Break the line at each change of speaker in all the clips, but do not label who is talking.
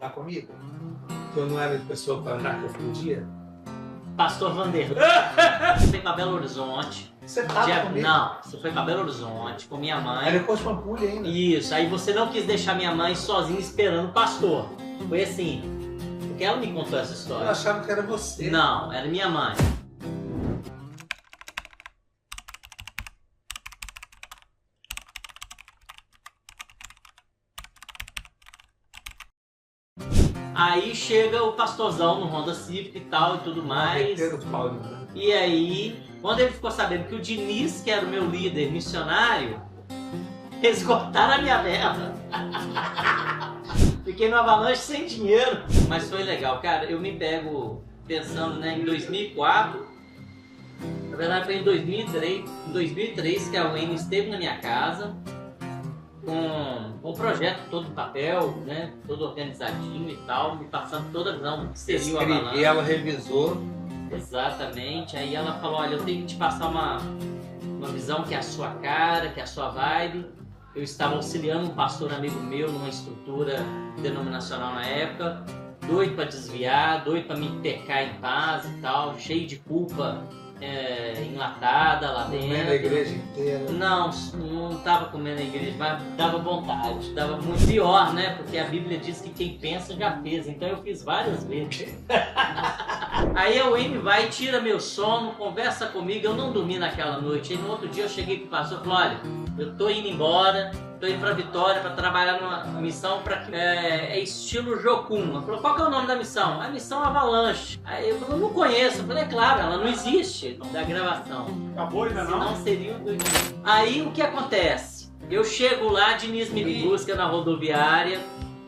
Tá comigo? Que eu não era de pessoa para andar que eu fugia?
Pastor Vanderlei. Você foi para Belo Horizonte.
Você tava comigo?
Não, você foi para Belo Horizonte com minha mãe.
Aí depois Pampulha ainda.
Isso, aí você não quis deixar minha mãe sozinha esperando o pastor. Foi assim, porque ela me contou essa história.
Eu achava que era você.
Não, era minha mãe. Aí chega o pastorzão no Honda Civic e tal e tudo mais. E aí, quando ele ficou sabendo que o Diniz, que era o meu líder missionário, esgotaram a minha verba. Fiquei no avalanche sem dinheiro. Mas foi legal, cara. Eu me pego pensando, né, em 2004. Na verdade foi em 2003 que a Wayne esteve na minha casa com o projeto todo no papel, né, todo organizadinho e tal, me passando toda a visão do que seria o avalanche.
E ela revisou.
Exatamente. Aí ela falou, olha, eu tenho que te passar uma visão que é a sua cara, que é a sua vibe. Eu estava auxiliando um pastor amigo meu numa estrutura denominacional na época, doido para desviar, doido para me pecar em paz e tal, cheio de culpa enlatada lá dentro.
Comendo a igreja inteira.
Não estava comendo a igreja, mas dava vontade, dava muito pior, né? Porque a Bíblia diz que quem pensa já fez, então eu fiz várias vezes. Aí a Wayne vai, tira meu sono, conversa comigo, eu não dormi naquela noite. Aí no outro dia eu cheguei pro pastor e falei, olha, eu tô indo embora, tô indo pra Vitória para trabalhar numa missão estilo Jocum. Ela falou, qual que é o nome da missão? A missão Avalanche. Aí eu falei, eu não conheço. Eu falei, é claro, ela não existe da gravação.
Acabou ainda não?
Senão seria o do... Aí o que acontece? Eu chego lá, Diniz me busca na rodoviária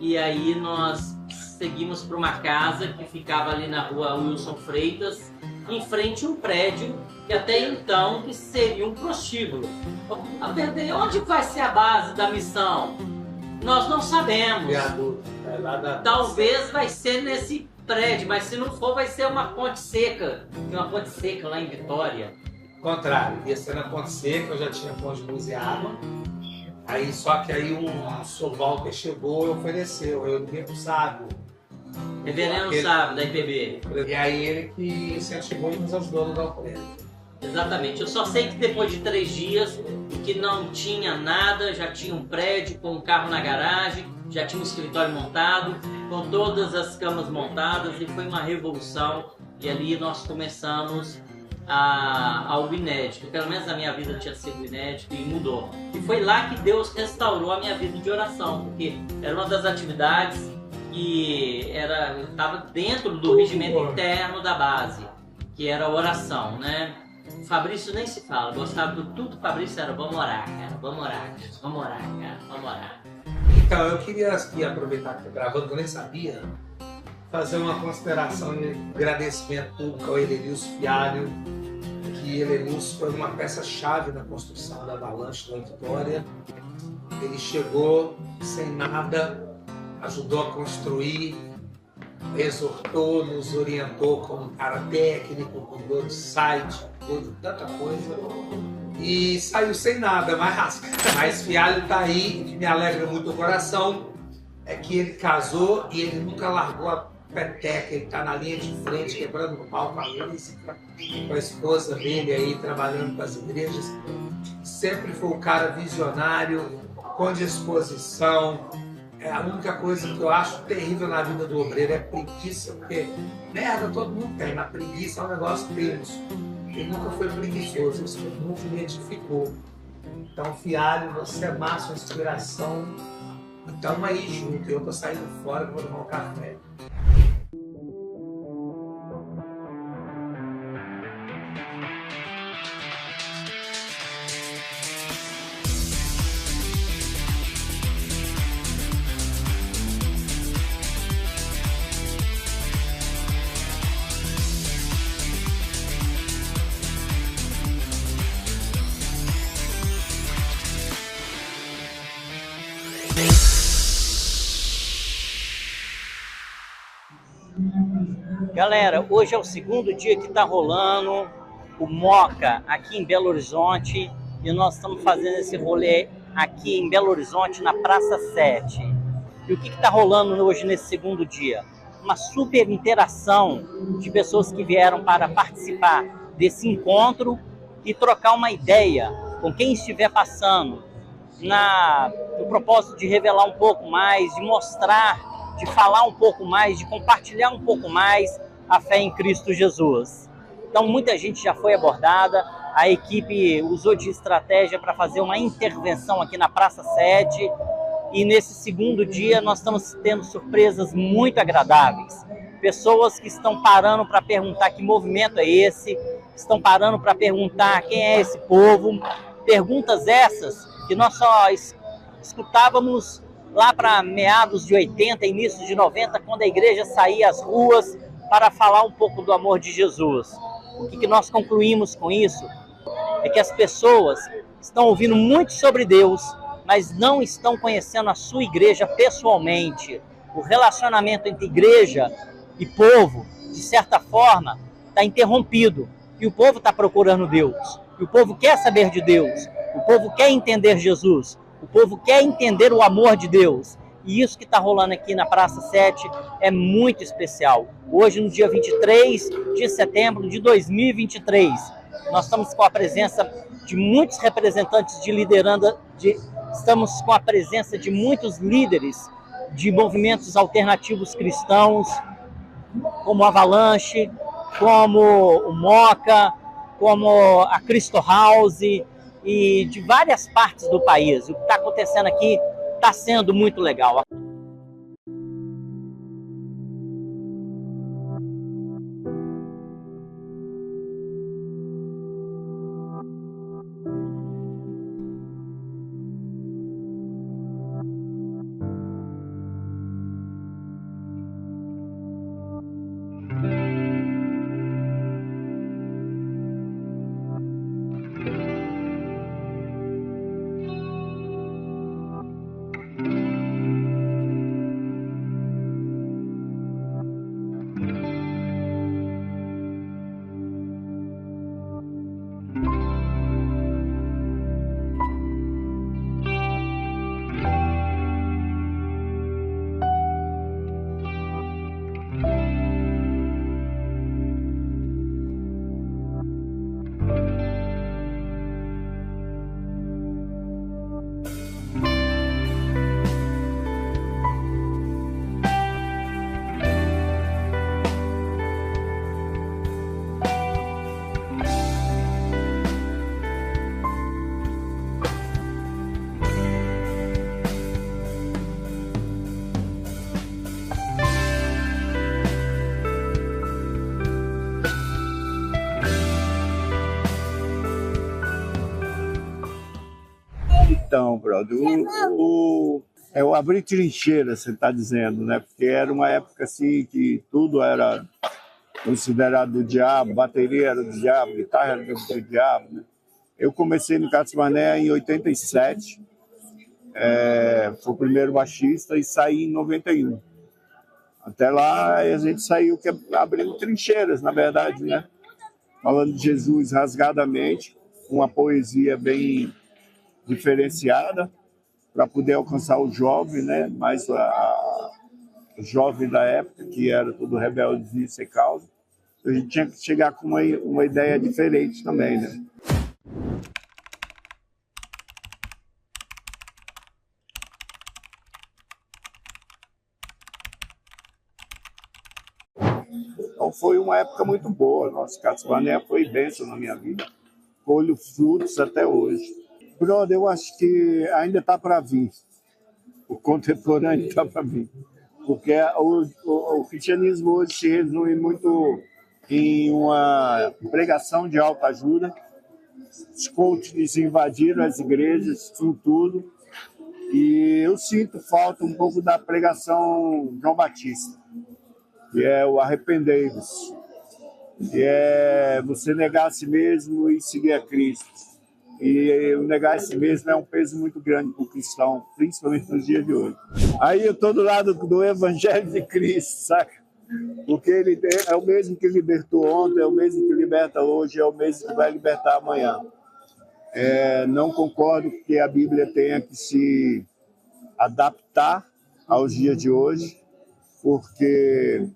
e aí nós seguimos para uma casa que ficava ali na rua Wilson Freitas, em frente a um prédio que até então que seria um prostíbulo. Onde vai ser a base da missão? Nós não sabemos. Talvez vai ser nesse prédio, mas se não for vai ser uma ponte seca. Tem uma ponte seca lá em Vitória.
Contrário, ia ser na ponte seca, eu já tinha ponte de luz e água. Aí só que aí o Sr. Walter chegou e ofereceu, eu liguei pro sábio.
Reverendo Sábio, da IPB.
E aí ele que incentivou e nos ajudou no Galpão.
Exatamente. Eu só sei que depois de 3 dias, que não tinha nada, já tinha um prédio com um carro na garagem, já tinha um escritório montado, com todas as camas montadas, e foi uma revolução. E ali nós começamos algo inédito. Pelo menos na minha vida tinha sido inédito e mudou. E foi lá que Deus restaurou a minha vida de oração, porque era uma das atividades que estava dentro do regimento interno da base, que era a oração, né? O Fabrício nem se fala, gostava do tudo. O Fabrício era, vamos orar, cara, vamos orar, cara, vamos orar, cara, vamos orar.
Então, eu queria aqui aproveitar que estou gravando, que eu nem sabia, fazer uma consideração e agradecimento público ao Elenilson Fialho, que Elenilson foi uma peça-chave na construção da Avalanche da Vitória. Ele chegou sem nada, ajudou a construir, exortou, nos orientou como cara técnico, cuidou do site, cuidou de tanta coisa. E saiu sem nada, mas Fialho tá aí, o que me alegra muito o coração é que ele casou e ele nunca largou a peteca, ele tá na linha de frente, quebrando o pau com a música, com a esposa dele aí, trabalhando com as igrejas. Sempre foi um cara visionário, com disposição. A única coisa que eu acho terrível na vida do obreiro é preguiça, porque merda todo mundo tem, mas preguiça é um negócio tenso. Ele nunca foi preguiçoso, isso nunca me edificou. Então, Fialho, você é massa, uma inspiração. Então aí junto, eu tô saindo fora, vou tomar um café.
Galera, hoje é o segundo dia que está rolando o Moca aqui em Belo Horizonte e nós estamos fazendo esse rolê aqui em Belo Horizonte na Praça 7. E E o que está rolando hoje nesse segundo dia? Uma super interação de pessoas que vieram para participar desse encontro e trocar uma ideia com quem estiver passando, no propósito de revelar um pouco mais, de mostrar, de falar um pouco mais, de compartilhar um pouco mais a fé em Cristo Jesus. Então muita gente já foi abordada, a equipe usou de estratégia para fazer uma intervenção aqui na Praça 7, e nesse segundo dia nós estamos tendo surpresas muito agradáveis. Pessoas que estão parando para perguntar que movimento é esse, estão parando para perguntar quem é esse povo, perguntas essas que nós só escutávamos lá para meados de 80, início de 90, quando a igreja saía às ruas para falar um pouco do amor de Jesus. O que nós concluímos com isso é que as pessoas estão ouvindo muito sobre Deus, mas não estão conhecendo a sua igreja pessoalmente. O relacionamento entre igreja e povo, de certa forma, está interrompido. E o povo está procurando Deus. E o povo quer saber de Deus. O povo quer entender Jesus. O povo quer entender o amor de Deus. E isso que está rolando aqui na Praça 7 é muito especial. Hoje, no dia 23 de setembro de 2023, nós estamos com a presença de muitos representantes de liderança, estamos com a presença de muitos líderes de movimentos alternativos cristãos, como o Avalanche, como o Moca, como a Cristo House, e de várias partes do país. O que está acontecendo aqui está sendo muito legal.
Então, brother, eu abri trincheira, você está dizendo, né? Porque era uma época assim que tudo era considerado do diabo, bateria era do diabo, guitarra era do diabo, né? Eu comecei no Catsmané em 87, fui o primeiro baixista e saí em 91. Até lá a gente saiu abrindo trincheiras, na verdade, né? Falando de Jesus rasgadamente, uma poesia bem diferenciada para poder alcançar o jovem, né? Mais o jovem da época, que era tudo rebeldezinho sem causa. A gente tinha que chegar com uma ideia diferente também, né? Então foi uma época muito boa. Nosso Catsmané foi bênção na minha vida. Colho frutos até hoje. Brother, eu acho que ainda está para vir. O contemporâneo está para vir. Porque o cristianismo hoje se resume muito em uma pregação de autoajuda. Os coaches invadiram as igrejas, tudo. E eu sinto falta um pouco da pregação João Batista, que é o arrependei-vos, que é você negar a si mesmo e seguir a Cristo. E o negar a si mesmo é um peso muito grande para o cristão, principalmente nos dias de hoje. Aí eu estou do lado do Evangelho de Cristo, saca? Porque ele é o mesmo que libertou ontem, é o mesmo que liberta hoje, é o mesmo que vai libertar amanhã. Não concordo que a Bíblia tenha que se adaptar aos dias de hoje, porque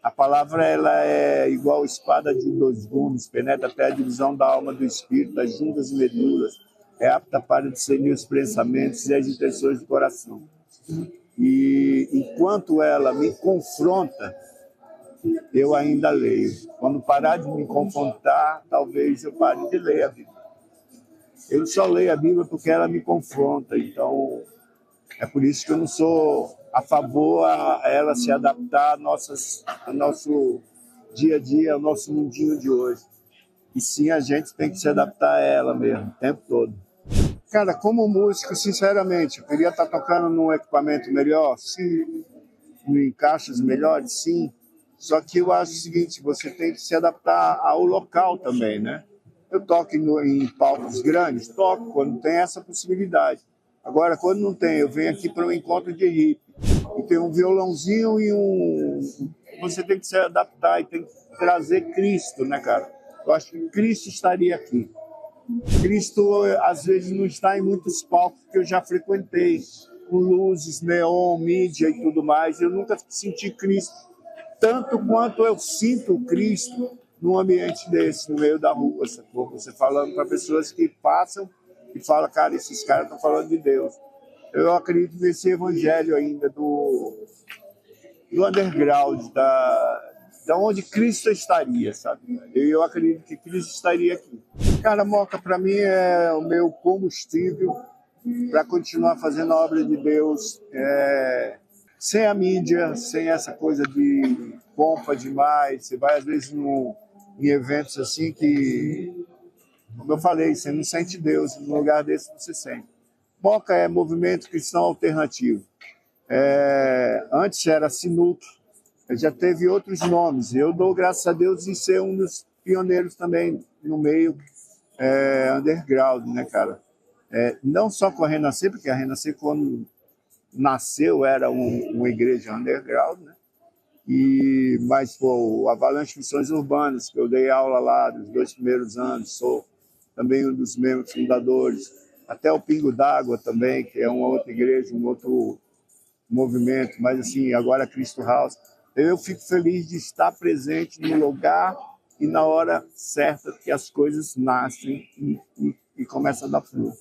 a palavra ela é igual espada de dois gumes, penetra até a divisão da alma do espírito, das juntas e medulas, é apta para discernir os pensamentos e as intenções do coração. E enquanto ela me confronta, eu ainda leio. Quando parar de me confrontar, talvez eu pare de ler a Bíblia. Eu só leio a Bíblia porque ela me confronta, então é por isso que eu não sou a favor a ela se adaptar ao nosso dia a dia, ao nosso mundinho de hoje. E sim, a gente tem que se adaptar a ela mesmo, o tempo todo. Cara, como músico, sinceramente, eu queria estar tocando num equipamento melhor, sim. Em caixas melhores, sim. Só que eu acho o seguinte, você tem que se adaptar ao local também, né? Eu toco em palcos grandes, toco quando tem essa possibilidade. Agora, quando não tem, eu venho aqui para um encontro de hippie. E tem um violãozinho Você tem que se adaptar e tem que trazer Cristo, né, cara? Eu acho que Cristo estaria aqui. Cristo, às vezes, não está em muitos palcos que eu já frequentei, com luzes, neon, mídia e tudo mais. Eu nunca senti Cristo tanto quanto eu sinto Cristo num ambiente desse, no meio da rua, sacou? Você falando para pessoas que passam e falam, cara, esses caras estão falando de Deus. Eu acredito nesse evangelho ainda do underground, da onde Cristo estaria, sabe? Eu acredito que Cristo estaria aqui. Cara, Moca, para mim, é o meu combustível para continuar fazendo a obra de Deus, sem a mídia, sem essa coisa de pompa demais. Você vai, às vezes, em eventos assim que, como eu falei, você não sente Deus, no lugar desse você sente. Moca é movimento cristão alternativo. Antes era Sinuto, já teve outros nomes. Eu dou graças a Deus em ser um dos pioneiros também no meio underground, né, cara? Não só com a Renascer, porque a Renascer, quando nasceu, era uma igreja underground, né? Mas o Avalanche Missões Urbanas, que eu dei aula lá nos 2 primeiros anos, sou também um dos membros fundadores. Até o Pingo d'Água também, que é uma outra igreja, um outro movimento, mas assim, agora Cristo House. Eu fico feliz de estar presente no lugar e na hora certa que as coisas nascem e começam a dar fruto.